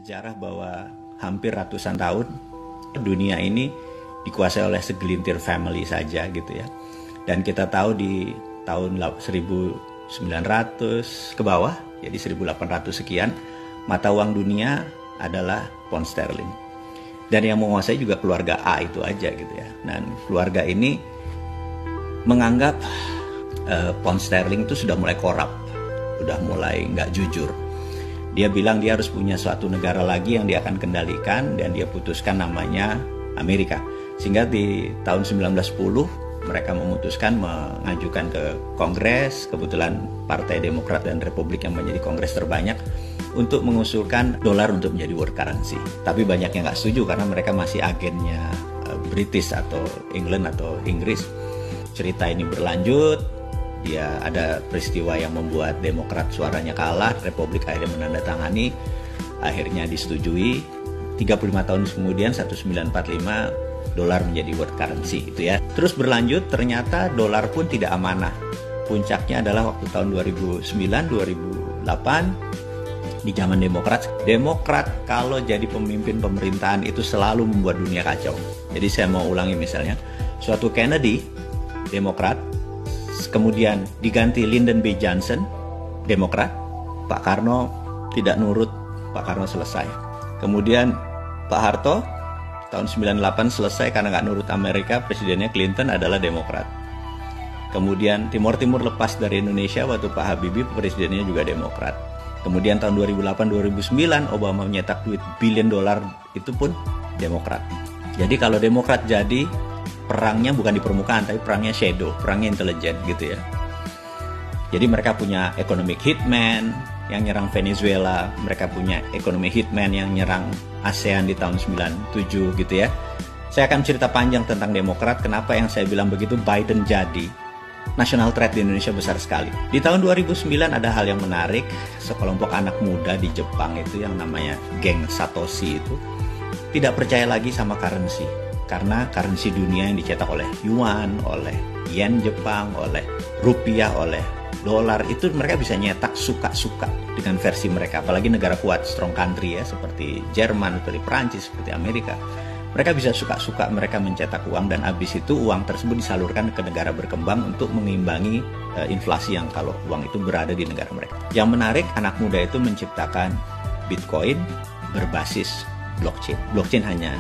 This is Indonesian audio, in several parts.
sejarah bahwa hampir ratusan tahun dunia ini dikuasai oleh segelintir family saja gitu ya. Dan kita tahu di tahun 1900 ke bawah, jadi 1800 sekian, mata uang dunia adalah pound sterling. Dan yang menguasai juga keluarga A itu aja gitu ya. Dan keluarga ini menganggap pound sterling itu sudah mulai korup, sudah mulai nggak jujur. Dia bilang dia harus punya suatu negara lagi yang dia akan kendalikan, dan dia putuskan namanya Amerika. Sehingga di tahun 1910 mereka memutuskan mengajukan ke Kongres, kebetulan Partai Demokrat dan Republik yang menjadi Kongres terbanyak, untuk mengusulkan dolar untuk menjadi world currency. Tapi banyak yang nggak setuju karena mereka masih agennya British atau England atau Inggris. Cerita ini berlanjut. Dia ada peristiwa yang membuat Demokrat suaranya kalah, Republik akhirnya menandatangani, akhirnya disetujui. 35 tahun kemudian 1945 dolar menjadi world currency itu ya. Terus berlanjut, ternyata dolar pun tidak amanah. Puncaknya adalah waktu tahun 2009 2008 di zaman Demokrat. Demokrat kalau jadi pemimpin pemerintahan itu selalu membuat dunia kacau. Jadi saya mau ulangi, misalnya suatu Kennedy Demokrat, kemudian diganti Lyndon B. Johnson, Demokrat. Pak Karno tidak nurut, Pak Karno selesai. Kemudian Pak Harto, tahun 98 selesai karena nggak nurut Amerika, presidennya Clinton adalah Demokrat. Kemudian Timur lepas dari Indonesia waktu Pak Habibie, presidennya juga Demokrat. Kemudian tahun 2008-2009 Obama menyetak duit billion dolar, itu pun Demokrat. Jadi kalau Demokrat jadi, perangnya bukan di permukaan, tapi perangnya shadow, perangnya intelijen gitu ya. Jadi mereka punya economic hitman yang nyerang Venezuela, mereka punya economic hitman yang nyerang ASEAN di tahun 97 gitu ya. Saya akan cerita panjang tentang Demokrat, kenapa yang saya bilang begitu. Biden jadi, national threat di Indonesia besar sekali. Di tahun 2009 ada hal yang menarik, sekelompok anak muda di Jepang itu yang namanya geng Satoshi itu tidak percaya lagi sama currency. Karena currency dunia yang dicetak oleh yuan, oleh yen Jepang, oleh rupiah, oleh dolar, itu mereka bisa nyetak suka-suka dengan versi mereka. Apalagi negara kuat, strong country ya, seperti Jerman, seperti Prancis, seperti Amerika. Mereka bisa suka-suka mereka mencetak uang, dan habis itu uang tersebut disalurkan ke negara berkembang untuk mengimbangi inflasi yang kalau uang itu berada di negara mereka. Yang menarik, anak muda itu menciptakan Bitcoin berbasis blockchain. Blockchain hanya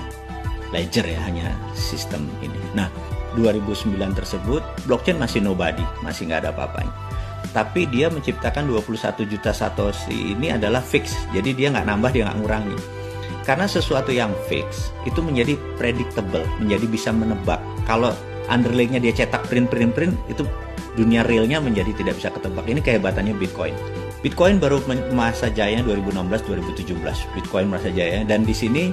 ledger ya, hanya sistem ini. Nah, 2009 tersebut blockchain masih nobody, masih nggak ada apa-apanya. Tapi dia menciptakan 21 juta Satoshi ini adalah fix. Jadi dia nggak nambah, dia nggak ngurangi. Karena sesuatu yang fix itu menjadi predictable, menjadi bisa menebak. Kalau underlying-nya dia cetak print, itu dunia realnya menjadi tidak bisa ketebak. Ini kehebatannya Bitcoin. Bitcoin baru masa jayanya 2016-2017. Bitcoin masa jayanya, dan di sini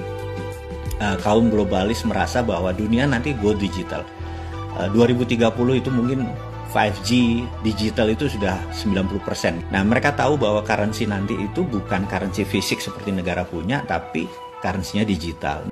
kaum globalis merasa bahwa dunia nanti go digital. 2030 itu mungkin 5G digital itu sudah 90%. Nah, mereka tahu bahwa currency nanti itu bukan currency fisik seperti negara punya, tapi currency-nya digital.